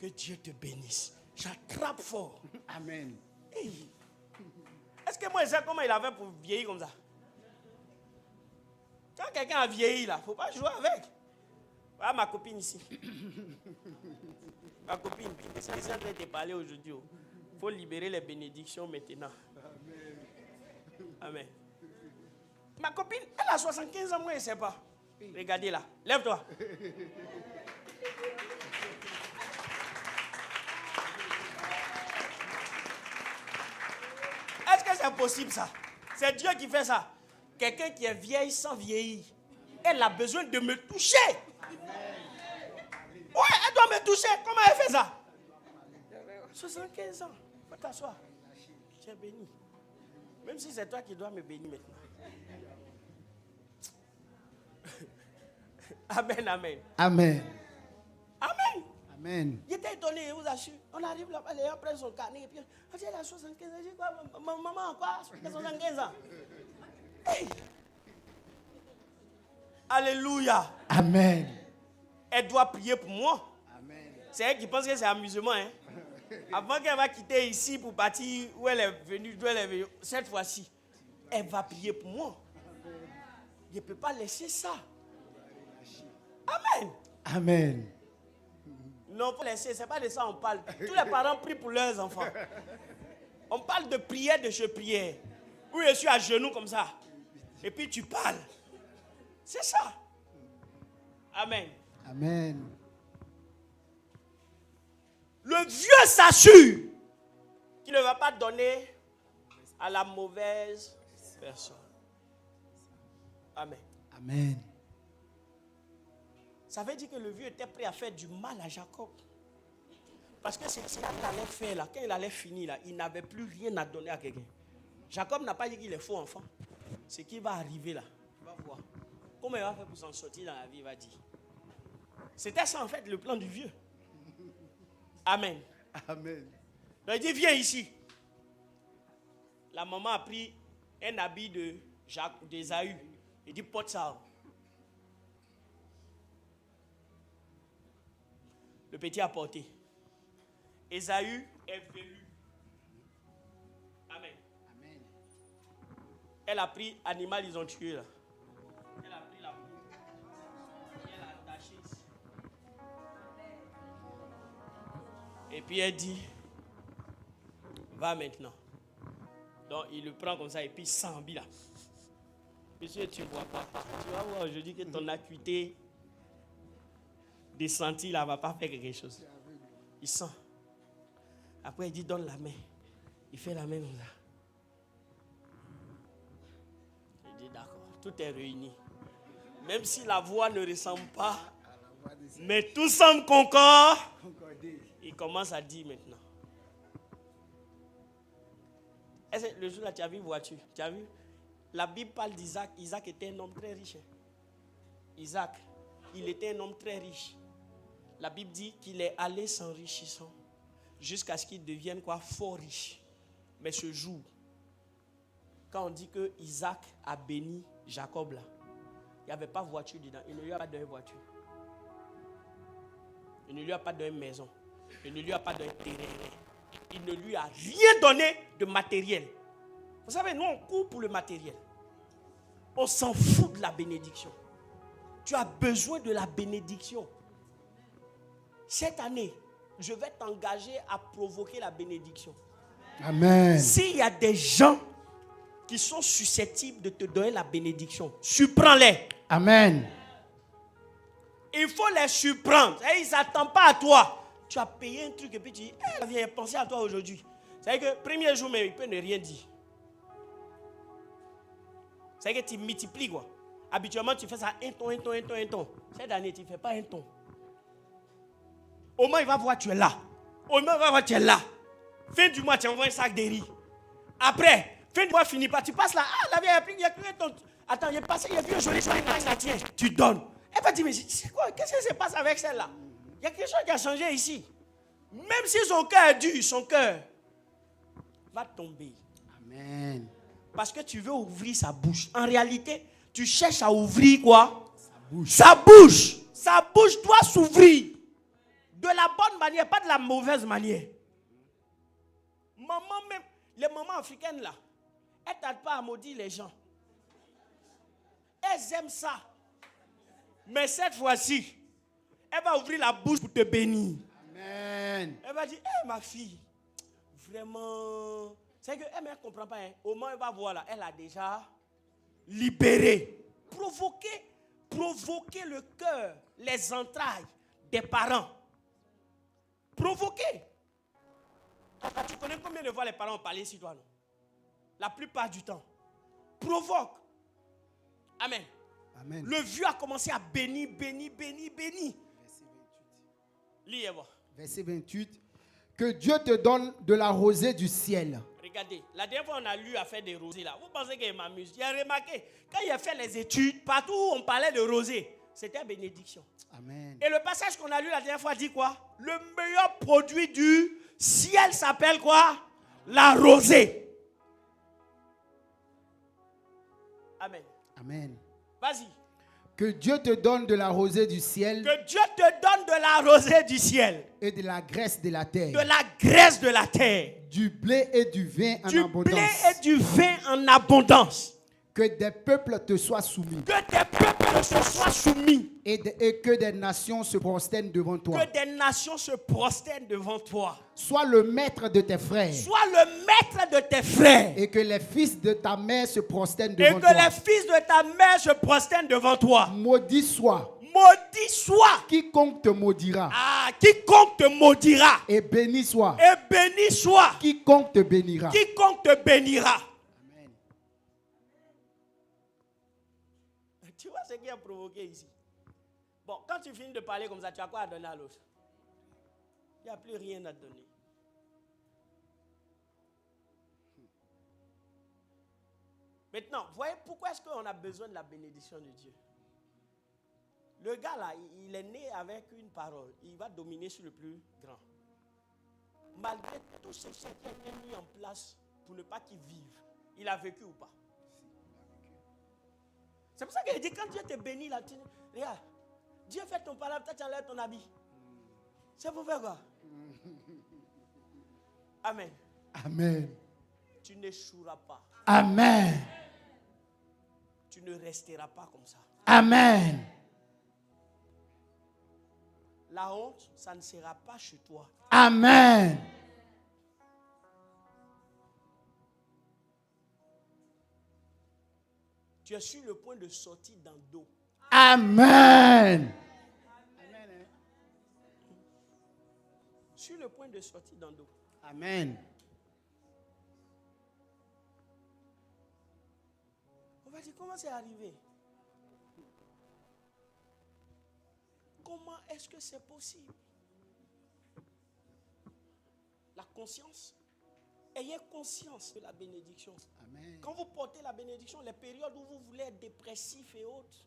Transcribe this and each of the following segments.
Que Dieu te bénisse. J'attrape fort. Amen. Hey. Est-ce que moi je sais comment il avait pour vieillir comme ça? Quand quelqu'un a vieilli là, il ne faut pas jouer avec. Voilà ma copine ici. Ma copine, c'est ça que je t'ai parlé aujourd'hui. Il faut libérer les bénédictions maintenant. Amen. Ma copine, elle a 75 ans, moi je ne sais pas. Regardez là, lève-toi. Est-ce que c'est possible ça? C'est Dieu qui fait ça. Quelqu'un qui est vieille sans vieillir, elle a besoin de me toucher. Ouais, elle doit me toucher. Comment elle fait ça? 75 ans. Faut t'asseoir. Tu es béni. Même si c'est toi qui dois me bénir maintenant. Amen, amen. Amen. Amen. Amen. Il était étonné, il vous assure. On arrive là-bas, les gens prennent son carnet et puis on dit elle a 75 ans. Je dis quoi, maman, quoi? 75 ans. Hey. Alléluia. Amen. Elle doit prier pour moi. Amen. C'est elle qui pense que c'est amusement. Hein? Avant qu'elle va quitter ici pour partir où elle est venue, cette fois-ci, elle va prier pour moi. Je ne peux pas laisser ça. Amen. Amen. Non, il faut laisser, ce n'est pas de ça qu'on parle. Tous les parents prient pour leurs enfants. On parle de prière de chez prière. Où je suis à genoux comme ça. Et puis tu parles. C'est ça. Amen. Amen. Le vieux s'assure qu'il ne va pas donner à la mauvaise personne. Amen. Amen. Ça veut dire que le vieux était prêt à faire du mal à Jacob. Parce que c'est ce qu'il allait faire là. Quand il allait finir là, il n'avait plus rien à donner à quelqu'un. Jacob n'a pas dit qu'il est faux enfant. Ce qui va arriver là, tu vas voir. Comment il va faire pour s'en sortir dans la vie, il va dire. C'était ça en fait le plan du vieux. Amen. Amen. Donc il dit, viens ici. La maman a pris un habit d'Ésaü. Il dit, porte ça. Le petit a porté. Ésaü est venu. Amen. Amen. Elle a pris animal, ils ont tué là. Elle a pris la peau. Et elle a attaché ici. Et puis elle dit, va maintenant. Donc il le prend comme ça et puis il s'embille là. Monsieur, tu ne vois pas. Tu vas voir aujourd'hui que ton acuité des sentis là ne va pas faire quelque chose. Il sent. Après il dit, donne la main. Il fait la main comme ça. Il dit, d'accord, tout est réuni. Même si la voix ne ressemble pas, mais tout semble concordé. Il commence à dire maintenant. Est-ce que le jour là, tu as vu une voiture? Tu as vu? La Bible parle d'Isaac. Isaac était un homme très riche. Isaac, il était un homme très riche. La Bible dit qu'il est allé s'enrichissant jusqu'à ce qu'il devienne quoi? Fort riche. Mais ce jour, quand on dit que Isaac a béni Jacob là, il n'y avait pas de voiture dedans. Il ne lui a pas donné voiture. Il ne lui a pas donné maison. Il ne lui a pas donné terrain. Il ne lui a rien donné de matériel. Vous savez, nous on court pour le matériel. On s'en fout de la bénédiction. Tu as besoin de la bénédiction. Cette année, je vais t'engager à provoquer la bénédiction. Amen. S'il y a des gens qui sont susceptibles de te donner la bénédiction, surprends-les. Amen. Il faut les surprendre. Ils ne s'attendent pas à toi. Tu as payé un truc et puis tu dis, viens penser à toi aujourd'hui. C'est-à-dire que premier jour, mais il peut ne rien dire. C'est-à-dire que tu multiplies quoi. Habituellement, tu fais ça un ton. Cette année, tu ne fais pas un ton. Au moins, il va voir tu es là. Au moins, il va voir tu es là. Fin du mois, tu envoies un sac de riz. Après, fin du mois fini pas, tu passes là. Ah, la vieille a pris, il y a plus un ton. Attends, il est passé, il y a plus un joli là, tiens. Tu donnes. Elle va dire, mais c'est quoi? Qu'est-ce qui se passe avec celle-là? Il y a quelque chose qui a changé ici. Même si son cœur est dur, son cœur va tomber. Amen. Parce que tu veux ouvrir sa bouche. En réalité, tu cherches à ouvrir quoi? Sa bouche. Sa bouche. Sa bouche doit s'ouvrir. De la bonne manière, pas de la mauvaise manière. Maman même, les mamans africaines là, elles ne tardent pas à maudire les gens. Elles aiment ça. Mais cette fois-ci, elle va ouvrir la bouche pour te bénir. Amen. Elle va dire, hé ma fille, vraiment... C'est qu'elle ne comprend pas. Hein. Au moment où elle va voir là, elle a déjà libéré. Provoquer le cœur, les entrailles des parents. Provoquer. Tu connais combien de fois les parents ont parlé sur toi, non? La plupart du temps. Provoque. Amen. Amen. Le vieux a commencé à bénir. Lis et voir. Verset 28. Que Dieu te donne de la rosée du ciel. Regardez, la dernière fois on a lu à faire des rosées là. Vous pensez qu'il m'amuse? J'ai remarqué, quand il a fait les études, partout où on parlait de rosée, c'était bénédiction. Amen. Et le passage qu'on a lu la dernière fois dit quoi? Le meilleur produit du ciel s'appelle quoi? La rosée. Amen. Amen. Vas-y. Que Dieu te donne de la rosée du ciel. Que Dieu te donne de la rosée du ciel. Et de la graisse de la terre. De la graisse de la terre. Du blé et du vin en abondance. Du blé et du vin en abondance. Que des peuples te soient soumis. Que des peuples se soient soumis. Et que des nations se prosternent devant toi. Que des nations se prosternent devant toi. Sois le maître de tes frères. Sois le maître de tes frères. Et que les fils de ta mère se prosternent devant toi. Et que les fils de ta mère se prosternent devant toi. Maudit soit. Maudit soit. Quiconque te maudira. Ah, quiconque te maudira. Et béni soit. Et béni soit. Quiconque te bénira. Quiconque te bénira. Amen. Tu vois ce qui a provoqué ici? Bon, quand tu finis de parler comme ça, tu as quoi à donner à l'autre? Il n'y a plus rien à donner. Maintenant, voyez pourquoi est-ce qu'on a besoin de la bénédiction de Dieu? Le gars là, il est né avec une parole. Il va dominer sur le plus grand. Malgré tout ce qui a été mis en place pour ne pas qu'il vive, il a vécu ou pas? C'est pour ça qu'il dit, quand Dieu te bénit là, regarde, Dieu fait ton parole, toi tu enlèves ton habit. C'est pour faire quoi? Amen. Amen. Tu n'échoueras pas. Amen. Tu ne resteras pas comme ça. Amen. La honte, ça ne sera pas chez toi. Amen. Tu es sur le point de sortir dans l'eau. Amen. Sur le point de sortir dans l'eau. Amen. On va dire, comment c'est arrivé? Comment est-ce que c'est possible? La conscience. Ayez conscience de la bénédiction. Amen. Quand vous portez la bénédiction, les périodes où vous voulez être dépressif et autres,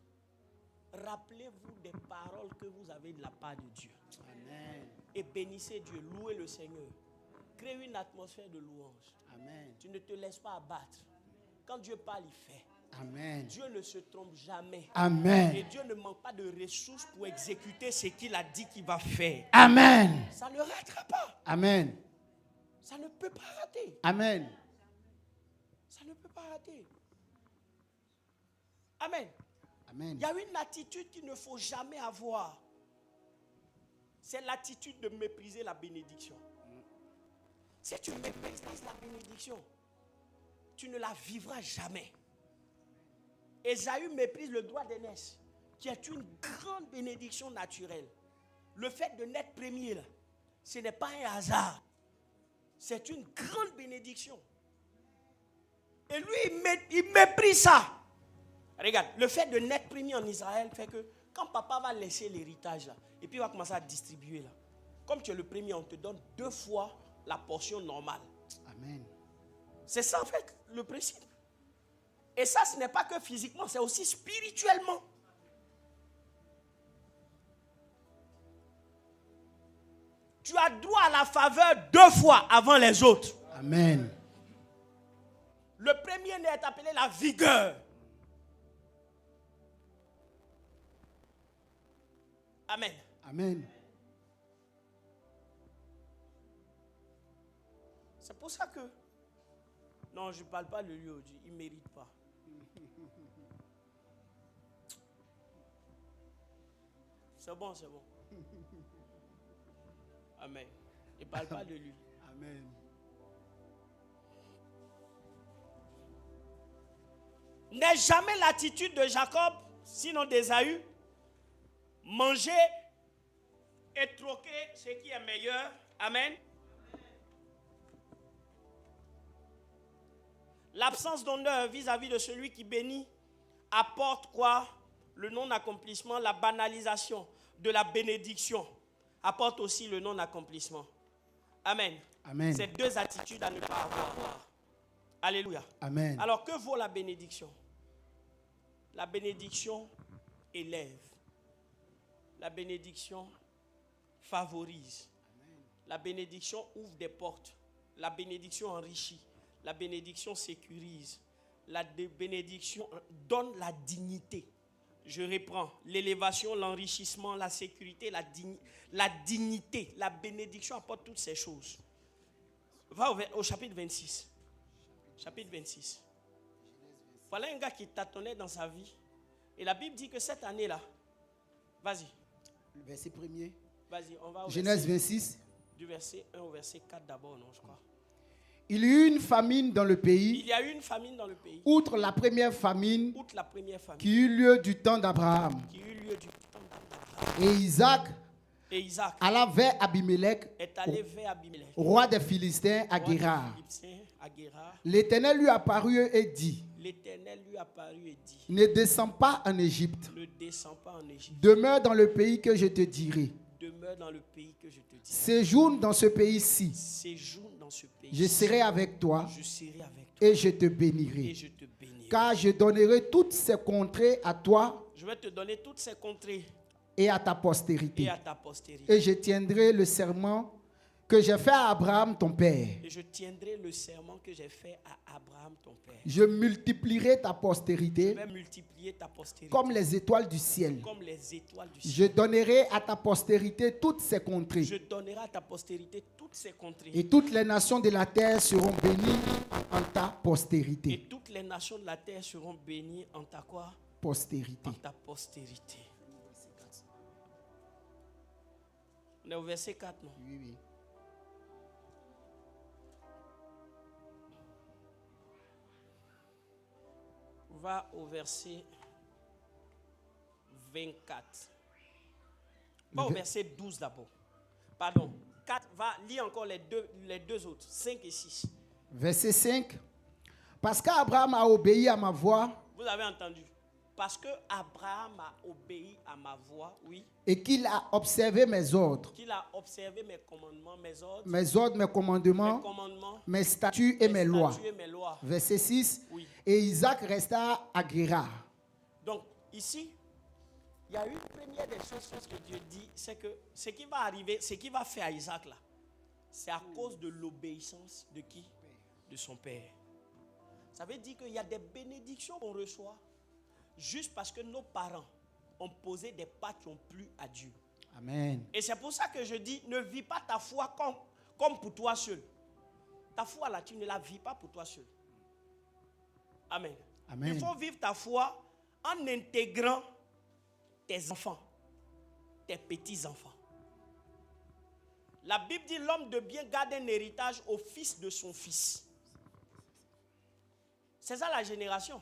rappelez-vous des paroles que vous avez de la part de Dieu. Amen. Et bénissez Dieu, louez le Seigneur. Créez une atmosphère de louange. Amen. Tu ne te laisses pas abattre. Quand Dieu parle, il fait. Amen. Dieu ne se trompe jamais. Amen. Et Dieu ne manque pas de ressources pour exécuter ce qu'il a dit qu'il va faire. Amen. Ça ne ratera pas. Amen. Ça ne peut pas rater. Amen. Ça ne peut pas rater. Amen. Amen. Il y a une attitude qu'il ne faut jamais avoir. C'est l'attitude de mépriser la bénédiction. Si tu méprises la bénédiction, tu ne la vivras jamais. Ésaü méprise le droit d'aînesse, qui est une grande bénédiction naturelle. Le fait de naître premier, là, ce n'est pas un hasard. C'est une grande bénédiction. Et lui, il méprise ça. Regarde, le fait de naître premier en Israël fait que quand papa va laisser l'héritage là, et puis il va commencer à distribuer là, comme tu es le premier, on te donne 2 fois la portion normale. Amen. C'est ça en fait le principe. Et ça, ce n'est pas que physiquement, c'est aussi spirituellement. Tu as droit à la faveur 2 fois avant les autres. Amen. Le premier né est appelé la vigueur. Amen. Amen. C'est pour ça que... Non, je ne parle pas de lui aujourd'hui. Il ne mérite pas. C'est bon, c'est bon. Amen. Il ne parle pas de lui. Amen. N'est jamais l'attitude de Jacob, sinon d'Ésaü, manger et troquer ce qui est meilleur. Amen. L'absence d'honneur vis-à-vis de celui qui bénit apporte quoi? Le non-accomplissement, la banalisation de la bénédiction apporte aussi le non-accomplissement. Amen. Amen. C'est deux attitudes à ne pas avoir. Alléluia. Amen. Alors que vaut la bénédiction? La bénédiction élève. La bénédiction favorise. La bénédiction ouvre des portes. La bénédiction enrichit. La bénédiction sécurise. La bénédiction donne la dignité. Je reprends. L'élévation, l'enrichissement, la sécurité, la dignité. La bénédiction apporte toutes ces choses. Va au chapitre 26. Chapitre 26. Voilà un gars qui tâtonnait dans sa vie. Et la Bible dit que cette année-là, vas-y. Le verset premier. Vas-y, on va au Genèse verset, 26. du verset 1 au verset 4 d'abord, non, je crois. Il y eut une famine dans le pays, Il y a eu une famine dans le pays. outre la première famine Outre la première famine qui eut lieu du temps d'Abraham. qui eut lieu du temps d'Abraham. Et Isaac Et Isaac alla vers Abimelech, est allé vers Abimelech, roi des Philistins, à roi des Guérar. Philistins, à Guérar. L'Éternel lui apparut et dit, L'Éternel lui apparut et dit, ne descends pas en Égypte, ne descends pas en Égypte. demeure dans le pays que je te dirai. Demeure dans le pays que je te dis. Séjourne dans ce pays-ci. Séjourne dans ce pays. Je serai avec toi Je serai avec toi et je te et bénirai. je te bénirai. Car je donnerai toutes ces contrées à toi Je vais te donner toutes ces contrées et à ta et postérité. à ta postérité. Et je tiendrai le serment que j'ai fait à Abraham ton père. Et je tiendrai le serment que j'ai fait à Abraham ton père. Je multiplierai ta Je postérité vais multiplier ta postérité comme les étoiles du ciel. comme les étoiles du Je ciel. donnerai à ta postérité toutes ces Je contrées. donnerai à ta postérité toutes ces contrées. Et toutes les nations de la terre seront bénies en ta Et postérité. toutes les nations de la terre seront bénies en ta quoi? Postérité. En ta postérité. On est au verset 4, non? Oui, oui. Va au verset 24. Pas au verset 12 d'abord. Pardon. 4, va, lis encore les deux autres. 5 et 6. Verset 5. Parce qu'Abraham a obéi à ma voix Vous avez entendu? Parce que Abraham a obéi à ma voix, oui. et qu'il a observé mes ordres, Qu'il a observé mes commandements, mes ordres, mes commandements, mes commandements, mes statuts et mes lois. statuts et mes lois. Verset 6. Oui. Et Isaac resta à Guérar. Donc, ici, il y a une première des choses que Dieu dit, c'est que ce qui va arriver, ce qui va faire à Isaac là, c'est à cause de l'obéissance de qui? De son père. Ça veut dire qu'il y a des bénédictions qu'on reçoit juste parce que nos parents ont posé des pas qui ont plu à Dieu. Amen. Et c'est pour ça que je dis, ne vis pas ta foi comme pour toi seul. Ta foi là, tu ne la vis pas pour toi seul. Amen. Amen. Il faut vivre ta foi en intégrant tes enfants, tes petits-enfants. La Bible dit l'homme de bien garde un héritage au fils de son fils. C'est ça la génération.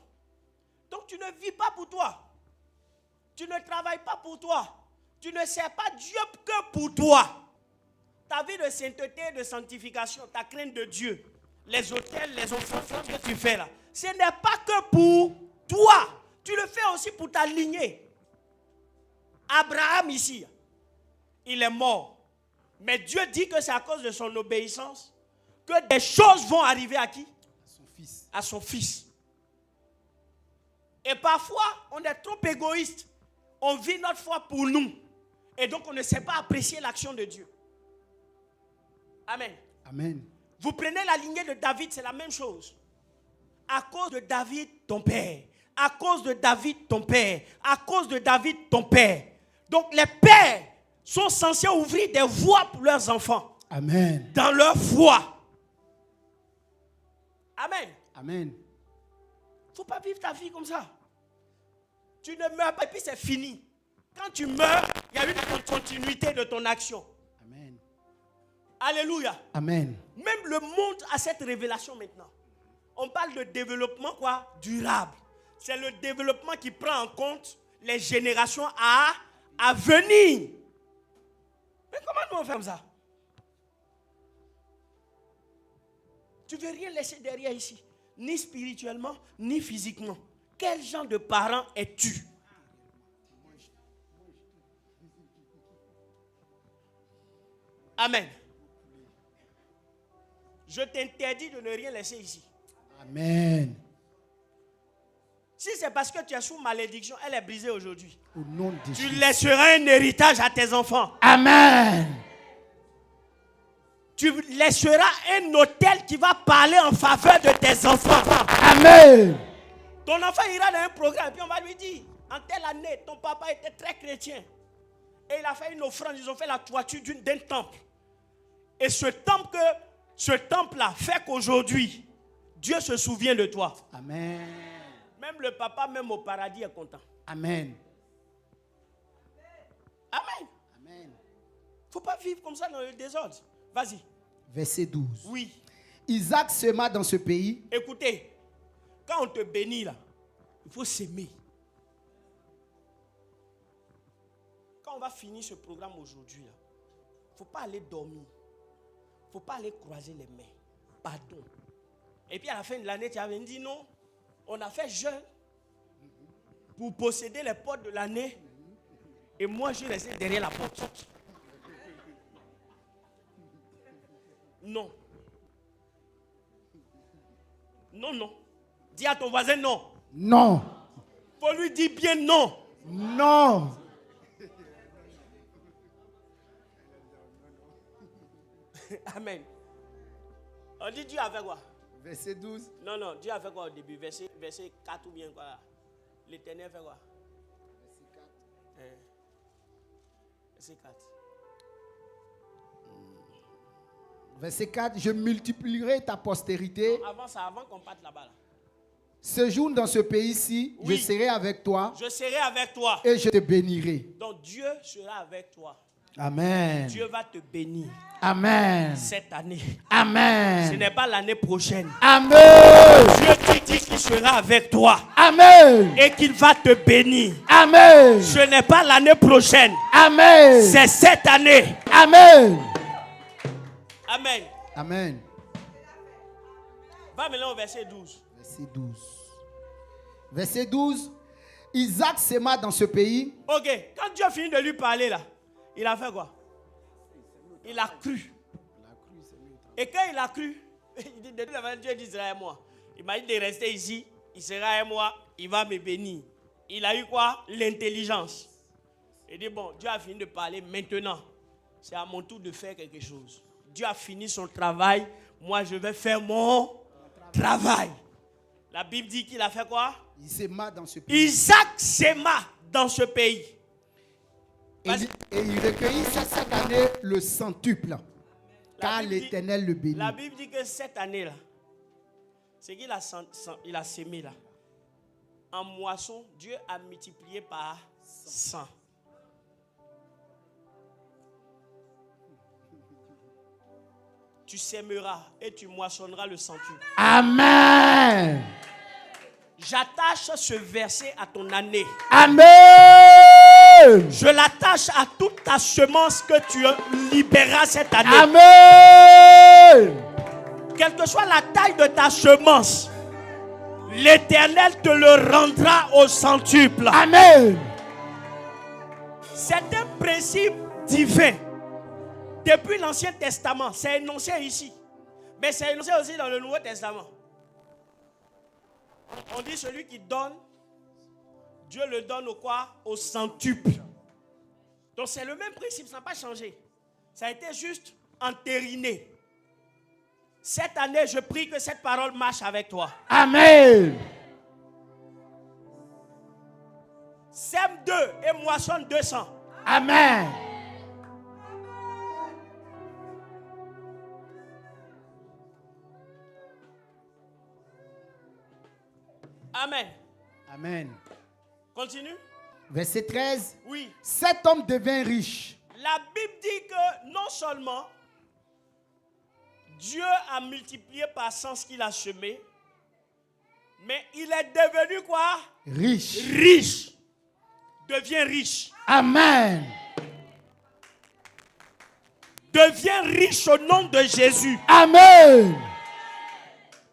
Donc tu ne vis pas pour toi. Tu ne travailles pas pour toi. Tu ne sers pas Dieu que pour toi. Ta vie de sainteté, de sanctification, ta crainte de Dieu, les hôtels, les offrandes que tu fais là, ce n'est pas que pour toi. Tu le fais aussi pour ta lignée. Abraham ici, il est mort. Mais Dieu dit que c'est à cause de son obéissance que des choses vont arriver à qui? Son fils. À son fils. Et parfois, on est trop égoïste. On vit notre foi pour nous. Et donc, on ne sait pas apprécier l'action de Dieu. Amen. Amen. Vous prenez la lignée de David, c'est la même chose. À cause de David, ton père. À cause de David, ton père. À cause de David, ton père. Donc, les pères sont censés ouvrir des voies pour leurs enfants. Amen. Dans leur foi. Amen. Amen. Il ne faut pas vivre ta vie comme ça. Tu ne meurs pas et puis c'est fini. Quand tu meurs, il y a une continuité de ton action. Amen. Alléluia. Amen. Même le monde a cette révélation maintenant. On parle de développement quoi? Durable. C'est le développement qui prend en compte les générations à venir. Mais comment nous on fait comme ça? Tu ne veux rien laisser derrière ici. Ni spirituellement, ni physiquement. Quel genre de parent es-tu? Amen. Je t'interdis de ne rien laisser ici. Amen. Si c'est parce que tu es sous malédiction, elle est brisée aujourd'hui. Au nom de Tu Jésus. laisseras un héritage à tes enfants. Amen. Tu laisseras un hôtel qui va parler en faveur de tes enfants. Amen. Ton enfant ira dans un programme et puis on va lui dire, en telle année, ton papa était très chrétien. Et il a fait une offrande, ils ont fait la toiture d'un temple. Et ce temple-là fait qu'aujourd'hui, Dieu se souvient de toi. Amen. Même le papa, même au paradis, est content. Amen. Amen. Amen. Il ne faut pas vivre comme ça dans le désordre. Vas-y. Verset 12. Oui. Isaac sema dans ce pays. Écoutez, quand on te bénit là, il faut s'aimer. Quand on va finir ce programme aujourd'hui, il ne faut pas aller dormir. Il ne faut pas aller croiser les mains. Pardon. Et puis à la fin de l'année, tu avais dit non, on a fait jeûne pour posséder les portes de l'année. Et moi, je restais derrière la porte. Non. Non, non. Dis à ton voisin non. Non. Faut lui dire bien non. Non. Amen. On dit Dieu a fait quoi? Verset 12. Non, non, Dieu a fait quoi au début? Verset 4 ou bien quoi? L'Éternel fait quoi? Verset 4. Verset 4. Je multiplierai ta postérité. Avant qu'on parte là-bas. Là. Séjourne dans ce pays-ci, Oui. je serai avec toi Je serai avec toi. et je te bénirai. Donc Dieu sera avec toi. Amen. Dieu va te bénir Amen. cette année. Amen. Ce n'est pas l'année prochaine. Amen. Dieu te dit qu'il sera avec toi Amen. et qu'il va te bénir. Amen. Ce n'est pas l'année prochaine. Amen. C'est cette année. Amen. Amen. Amen. Va maintenant au verset 12. Verset 12. Verset 12. Isaac sema dans ce pays. Ok, quand Dieu a fini de lui parler là, il a fait quoi? Il a cru. Et quand il a cru, il dit, Dieu d'Israël, moi. Il m'a dit de rester ici, il sera avec moi, il va me bénir. Il a eu quoi? L'intelligence. Il dit, bon, Dieu a fini de parler, maintenant, c'est à mon tour de faire quelque chose. Dieu a fini son travail, moi je vais faire mon travail. La Bible dit qu'il a fait quoi? Il sema dans ce pays. Isaac sema dans ce pays. Et il recueillit cette année le centuple. Car l'Éternel le bénit. La Bible dit que cette année-là, ce qu'il a sémé là, en moisson, Dieu a multiplié par 100. Tu sèmeras et tu moissonneras le centuple. Amen. J'attache ce verset à ton année. Amen. Je l'attache à toute ta semence que tu libéreras cette année. Amen. Quelle que soit la taille de ta semence, l'Éternel te le rendra au centuple. Amen. C'est un principe divin. Depuis l'Ancien Testament, c'est énoncé ici. Mais c'est énoncé aussi dans le Nouveau Testament. On dit celui qui donne, Dieu le donne au quoi? Au centuple. Donc c'est le même principe, ça n'a pas changé. Ça a été juste entériné. Cette année, je prie que cette parole marche avec toi. Amen. Sème 2 et moissonne 200. Amen. Amen. Amen. Continue. Verset 13. Oui. Cet homme devint riche. La Bible dit que non seulement Dieu a multiplié par 100 ce qu'il a semé, mais il est devenu quoi? Riche. Riche. Devient riche. Amen. Deviens riche au nom de Jésus. Amen.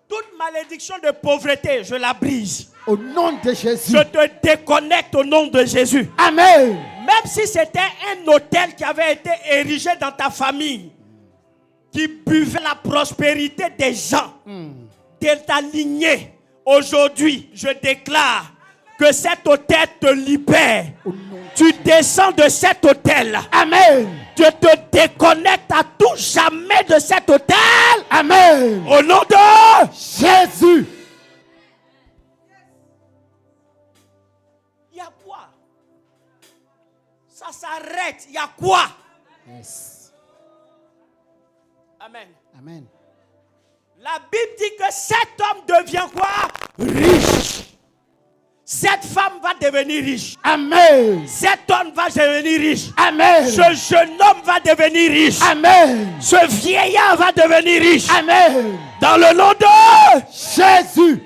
Toute malédiction de pauvreté, je la brise. Au nom de Jésus. Je te déconnecte au nom de Jésus. Amen. Même si c'était un hôtel qui avait été érigé dans ta famille, qui buvait la prospérité des gens, de ta lignée, aujourd'hui, je déclare que cet hôtel te libère. Tu descends de cet hôtel. Amen. Je te déconnecte à tout jamais de cet hôtel. Amen. Au nom de Jésus. Il y a quoi? Ça s'arrête. Il y a quoi? Yes. Amen. Amen. La Bible dit que cet homme devient quoi? Riche. Cette femme va devenir riche. Amen. Cet homme va devenir riche. Amen. Ce jeune homme va devenir riche. Amen. Ce vieillard va devenir riche. Amen. Dans le nom de Jésus.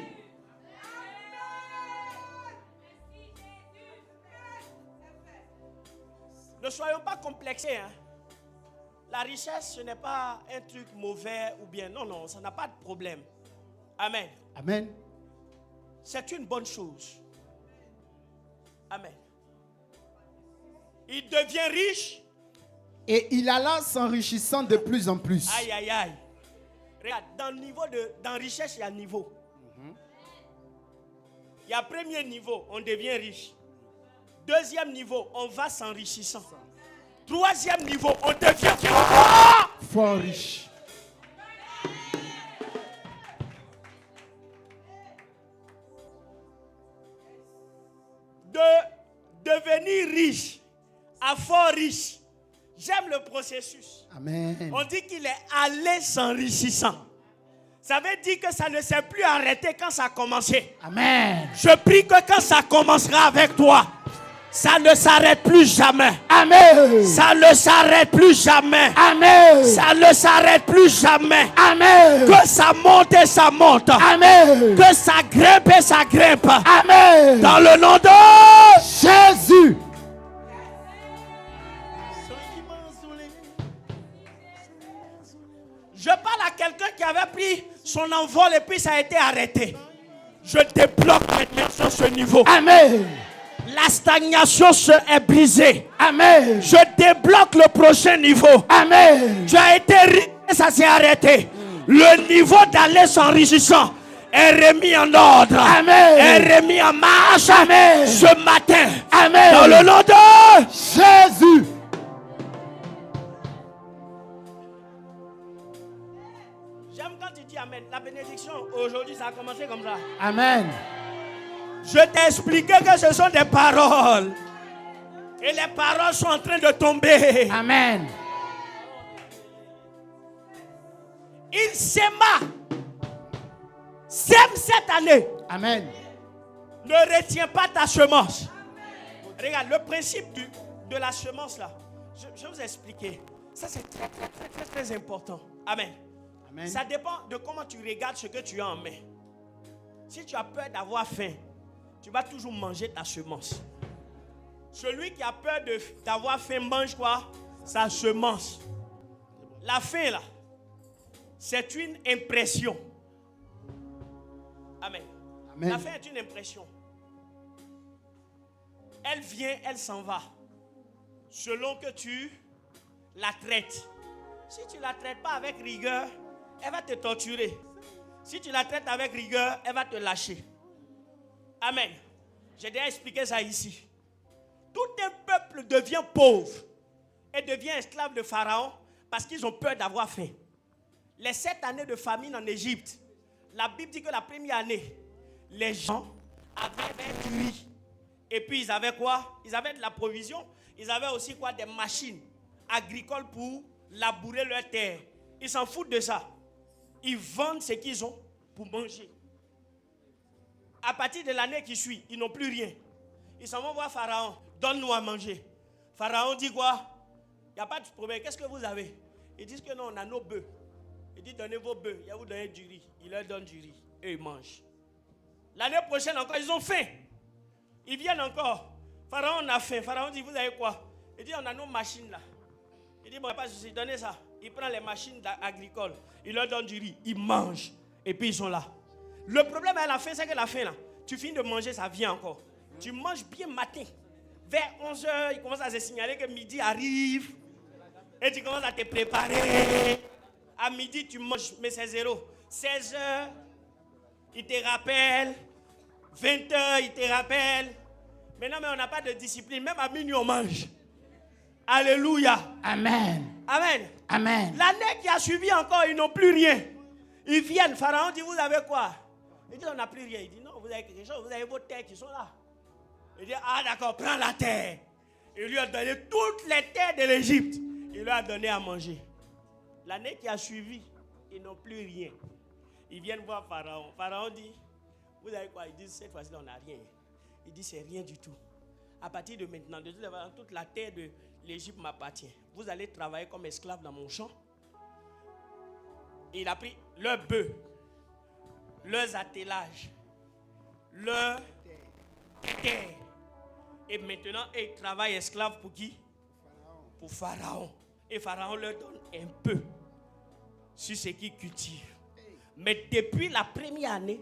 Ne soyons pas complexés. Hein. La richesse, ce n'est pas un truc mauvais ou bien. Non, non, ça n'a pas de problème. Amen. Amen. C'est une bonne chose. Amen. Il devient riche. Et il alla s'enrichissant de plus en plus. Aïe, aïe, aïe. Regarde, dans le niveau dans richesse, il y a un niveau. Il y a premier niveau, on devient riche. Deuxième niveau, on va s'enrichissant. Troisième niveau, on devient fort riche. De devenir riche à fort riche. J'aime le processus. Amen. On dit qu'il est allé s'enrichissant. Ça veut dire que ça ne s'est plus arrêté quand ça a commencé. Amen. Je prie que quand ça commencera avec toi, ça ne s'arrête plus jamais. Amen. Ça ne s'arrête plus jamais. Amen. Ça ne s'arrête plus jamais. Amen. Que ça monte et ça monte. Amen. Que ça grimpe et ça grimpe. Amen. Dans le nom de Jésus. Je parle à quelqu'un qui avait pris son envol et puis ça a été arrêté. Je débloque maintenant sur ce niveau. Amen. La stagnation est brisée. Amen. Je débloque le prochain niveau. Amen. Tu as été riche et ça s'est arrêté. Le niveau d'aller s'enrichissant est remis en ordre. Amen. Est remis en marche. Amen. Ce matin. Amen. Dans le nom de Jésus. J'aime quand tu dis Amen. La bénédiction, aujourd'hui, ça a commencé comme ça. Amen. Je t'ai expliqué que ce sont des paroles. Et les paroles sont en train de tomber. Amen. Il s'aima. Sème cette année. Amen. Ne retiens pas ta semence. Regarde, le principe de la semence là. Je vais vous expliquer. Ça c'est très, très, très, très, très important. Amen. Amen. Ça dépend de comment tu regardes ce que tu as en main. Si tu as peur d'avoir faim, tu vas toujours manger ta semence. Celui qui a peur d'avoir faim mange quoi? Sa semence. La faim là, c'est une impression. Amen. Amen. La faim est une impression. Elle vient, elle s'en va. Selon que tu la traites. Si tu ne la traites pas avec rigueur, elle va te torturer. Si tu la traites avec rigueur, elle va te lâcher. Amen. J'ai déjà expliqué ça ici. Tout un peuple devient pauvre et devient esclave de Pharaon parce qu'ils ont peur d'avoir faim. Les 7 années de famine en Égypte, la Bible dit que la première année, les gens avaient du riz. Et puis ils avaient quoi? Ils avaient de la provision. Ils avaient aussi quoi? Des machines agricoles pour labourer leur terre. Ils s'en foutent de ça. Ils vendent ce qu'ils ont pour manger. À partir de l'année qui suit, ils n'ont plus rien. Ils s'en vont voir Pharaon. Donne-nous à manger. Pharaon dit quoi? Il n'y a pas de problème. Qu'est-ce que vous avez? Ils disent que non, on a nos bœufs. Il dit donnez vos bœufs. Il va vous donner du riz. Il leur donne du riz. Et ils mangent. L'année prochaine encore, ils ont faim. Ils viennent encore. Pharaon a faim. Pharaon dit vous avez quoi? Il dit on a nos machines là. Il dit bon, il n'y a pas de souci, donnez ça. Il prend les machines agricoles. Il leur donne du riz. Ils mangent. Et puis ils sont là. Le problème à la fin, c'est que la fin là, tu finis de manger, ça vient encore. Tu manges bien matin. Vers 11h, il commence à se signaler que midi arrive. Et tu commences à te préparer. À midi, tu manges, mais c'est zéro. 16h, il te rappelle. 20h, il te rappelle. Maintenant, mais on n'a pas de discipline. Même à minuit, on mange. Alléluia. Amen. Amen. Amen. L'année qui a suivi encore, ils n'ont plus rien. Ils viennent. Pharaon dit, vous avez quoi? Il dit, on n'a plus rien. Il dit, non, vous avez quelque chose. Vous avez vos terres qui sont là. Il dit, ah d'accord, prends la terre. Il lui a donné toutes les terres de l'Égypte. Il lui a donné à manger. L'année qui a suivi, ils n'ont plus rien. Ils viennent voir Pharaon. Pharaon dit, vous avez quoi? Il dit, cette fois-ci, on n'a rien. Il dit, c'est rien du tout. À partir de maintenant, de toute la terre de l'Égypte m'appartient. Vous allez travailler comme esclave dans mon champ. Il a pris leurs bœufs, leurs attelages, leurs terres. Et maintenant, ils travaillent esclaves pour qui? Pour Pharaon. Et Pharaon leur donne un peu sur ce qu'ils cultivent. Mais depuis la première année,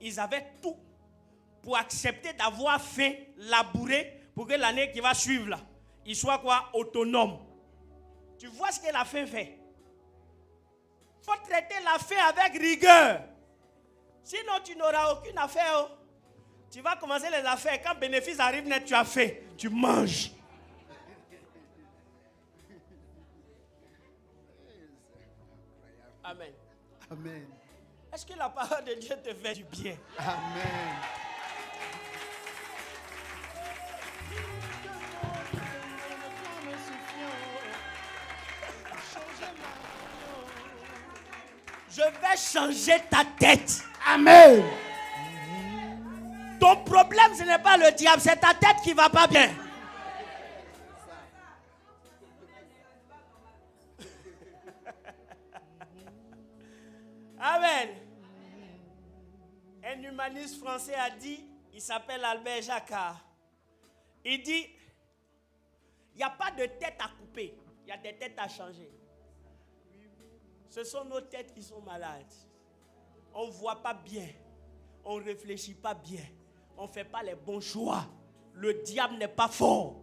ils avaient tout pour accepter d'avoir faim, labourer, pour que l'année qui va suivre là, ils soient quoi? Autonomes. Tu vois ce que la faim fait? Il faut traiter la faim avec rigueur. Sinon, tu n'auras aucune affaire. Tu vas commencer les affaires. Quand bénéfice arrive net, tu as faim. Tu manges. Amen. Amen. Est-ce que la parole de Dieu te fait du bien? Amen. Je vais changer ta tête. Amen. Ton problème, ce n'est pas le diable, c'est ta tête qui ne va pas bien. Amen. Un humaniste français a dit, il s'appelle Albert Jacquard. Il dit, il n'y a pas de tête à couper, il y a des têtes à changer. Ce sont nos têtes qui sont malades. On ne voit pas bien, on ne réfléchit pas bien, on ne fait pas les bons choix. Le diable n'est pas fort.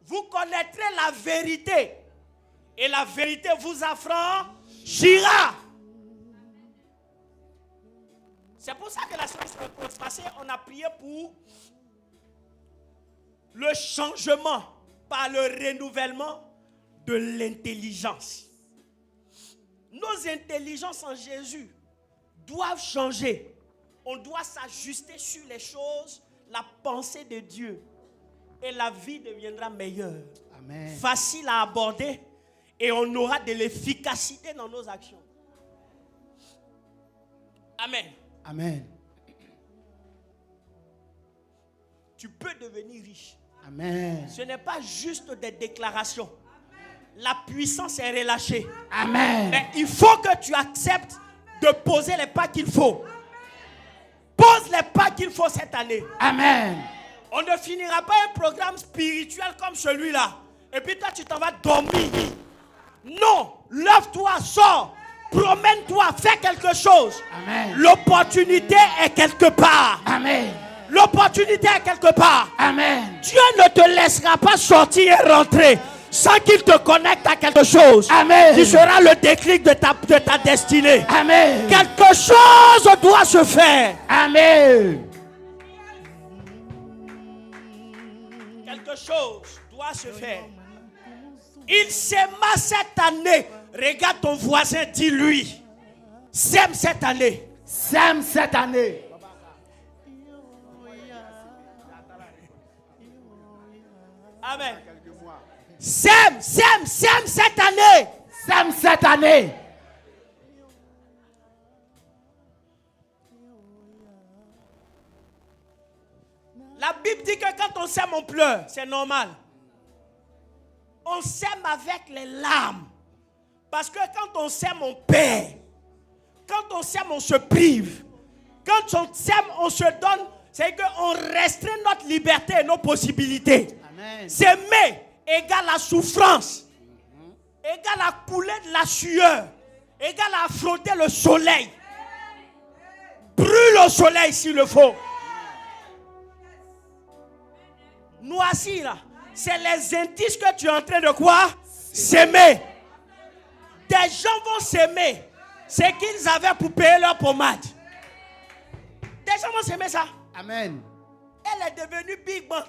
Vous connaîtrez la vérité et la vérité vous affranchira. C'est pour ça que la semaine passée, on a prié pour le changement par le renouvellement de l'intelligence. Nos intelligences en Jésus doivent changer. On doit s'ajuster sur les choses, la pensée de Dieu. Et la vie deviendra meilleure. Amen. Facile à aborder. Et on aura de l'efficacité dans nos actions. Amen. Amen. Tu peux devenir riche. Amen. Ce n'est pas juste des déclarations. La puissance est relâchée. Amen. Mais il faut que tu acceptes de poser les pas qu'il faut. Pose les pas qu'il faut cette année. Amen. On ne finira pas un programme spirituel comme celui-là. Et puis toi, tu t'en vas dormir. Non, lève-toi, sors, promène-toi, fais quelque chose. Amen. L'opportunité est quelque part. Amen. L'opportunité est quelque part. Amen. Dieu ne te laissera pas sortir et rentrer sans qu'il te connecte à quelque chose. Amen. Qui sera le déclic de ta destinée. Amen. Quelque chose doit se faire. Amen. Quelque chose doit se faire. Il s'aima cette année. Regarde ton voisin, dis-lui. Sème cette année. Sème cette année. Amen. Sème cette année. Sème cette année. Bible dit que quand on sème, on pleure. C'est normal. On sème avec les larmes. Parce que quand on sème, on perd. Quand on sème, on se prive. Quand on sème, on se donne. C'est qu'on restreint notre liberté et nos possibilités. Amen. S'aimer égale la souffrance. Égale à couler de la sueur. Égale à affronter le soleil. Brûle au soleil s'il le faut. Noisy là. C'est les indices que tu es en train de quoi? S'aimer. Des gens vont s'aimer. C'est qu'ils avaient pour payer leur pommade. Des gens vont s'aimer ça. Amen. Elle est devenue Big Band.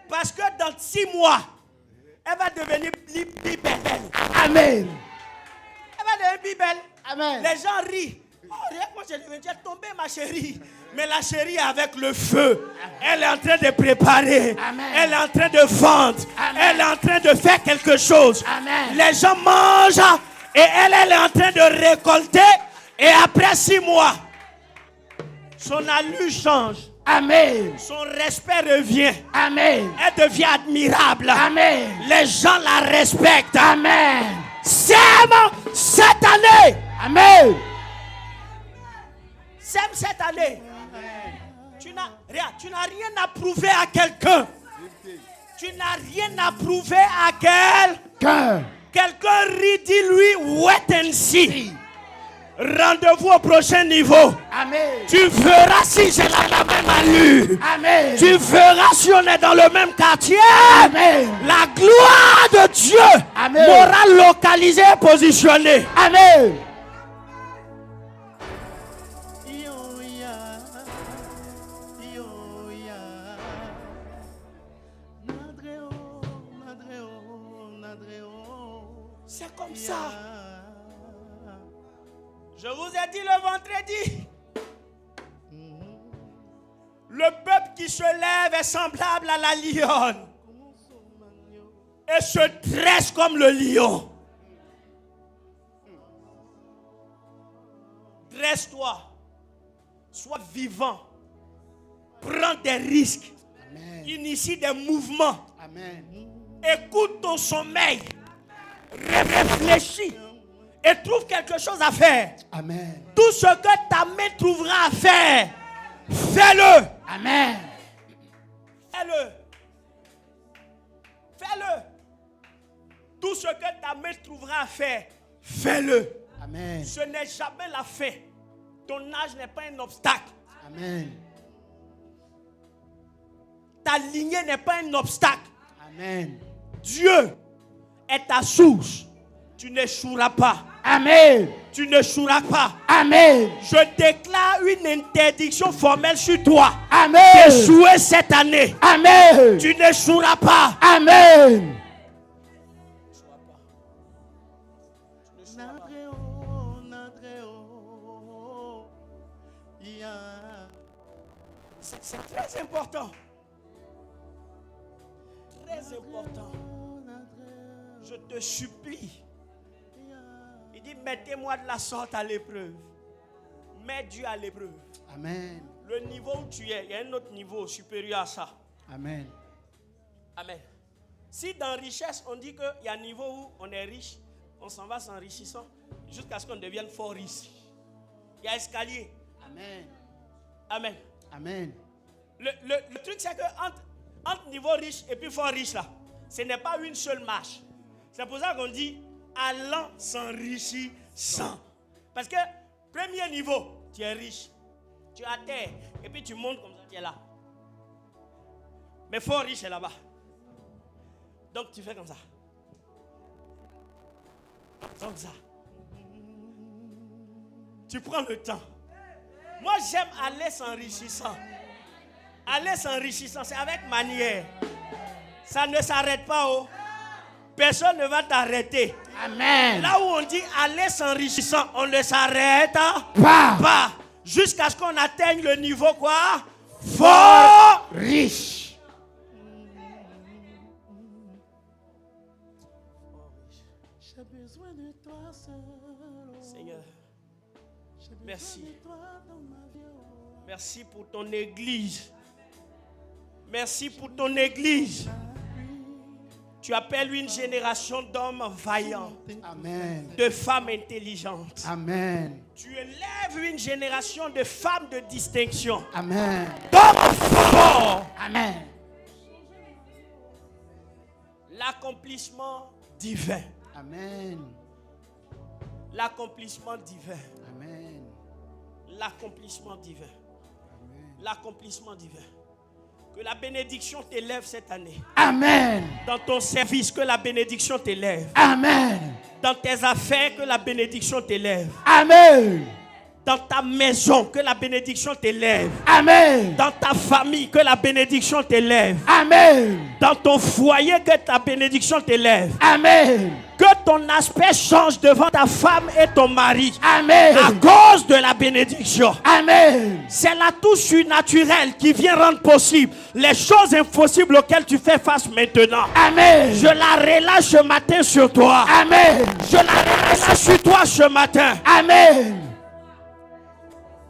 Parce que dans 6 mois, elle va devenir Bibel. Amen. Elle va devenir Bibel. Amen. Les gens rient. Oh, regarde, moi j'ai tombé ma chérie. Mais la chérie est avec le feu. Elle est en train de préparer. Amen. Elle est en train de vendre. Amen. Elle est en train de faire quelque chose. Amen. Les gens mangent et elle est en train de récolter. Et après 6 mois, son allure change. Amen. Son respect revient. Amen. Elle devient admirable. Amen. Les gens la respectent. Amen. Sème cette année. Amen. Sème cette année. Tu n'as rien à prouver à quelqu'un. Tu n'as rien à prouver à quelqu'un. Quelqu'un rit, dis-lui, wait and see. Rendez-vous au prochain niveau. Amen. Tu verras si j'ai la même allure. Amen. Tu verras si on est dans le même quartier. Amen. La gloire de Dieu m'aura localisé et positionné. Amen. C'est comme ça. Je vous ai dit le vendredi. Le peuple qui se lève est semblable à la lionne. Et se dresse comme le lion. Dresse-toi. Sois vivant. Prends des risques. Amen. Initie des mouvements. Amen. Écoute ton sommeil. Réfléchis. Et trouve quelque chose à faire. Amen. Tout ce que ta main trouvera à faire, fais-le. Amen. Fais-le. Fais-le. Tout ce que ta main trouvera à faire, fais-le. Amen. Ce n'est jamais la fin. Ton âge n'est pas un obstacle. Amen. Ta lignée n'est pas un obstacle. Amen. Dieu est ta source. Tu n'échoueras pas. Amen. Tu n'échoueras pas. Amen. Je déclare une interdiction formelle sur toi. Amen. D'échouer cette année. Amen. Tu n'échoueras pas. Amen. C'est très important. Très important. Je te supplie. Il dit, mettez-moi de la sorte à l'épreuve. Mets Dieu à l'épreuve. Amen. Le niveau où tu es, il y a un autre niveau supérieur à ça. Amen. Amen. Si dans richesse, on dit qu'il y a un niveau où on est riche, on s'en va s'enrichissant jusqu'à ce qu'on devienne fort riche. Il y a escalier. Amen. Amen. Amen. Le truc, c'est que entre niveau riche et puis fort riche, là, ce n'est pas une seule marche. C'est pour ça qu'on dit allant s'enrichissant. Parce que premier niveau, tu es riche. Tu es à terre. Et puis tu montes comme ça, tu es là. Mais fort riche est là-bas. Donc tu fais comme ça. Comme ça. Tu prends le temps. Moi j'aime aller s'enrichissant. Aller s'enrichissant, c'est avec manière. Ça ne s'arrête pas. Oh. Personne ne va t'arrêter. Amen. Là où on dit aller s'enrichissant, on ne s'arrête pas. Jusqu'à ce qu'on atteigne le niveau quoi? Fort riche. J'ai besoin de toi seul. Seigneur, merci. Merci pour ton église. Merci pour ton église. Tu appelles une génération d'hommes vaillants, Amen. de femmes intelligentes. Amen. Tu élèves une génération de femmes de distinction, Amen. d'hommes forts. Amen. L'accomplissement divin. Amen. L'accomplissement divin. Amen. L'accomplissement divin. Amen. L'accomplissement divin. Que la bénédiction t'élève cette année. Amen. Dans ton service, que la bénédiction t'élève. Amen. Dans tes affaires, que la bénédiction t'élève. Amen. Dans ta maison, que la bénédiction t'élève. Amen. Dans ta famille, que la bénédiction t'élève. Amen. Dans ton foyer, que ta bénédiction t'élève. Amen. Que ton aspect change devant ta femme et ton mari. Amen. À cause de la bénédiction. Amen. C'est la touche surnaturelle qui vient rendre possible les choses impossibles auxquelles tu fais face maintenant. Amen. Je la relâche ce matin sur toi. Amen. Je la relâche sur toi ce matin. Amen.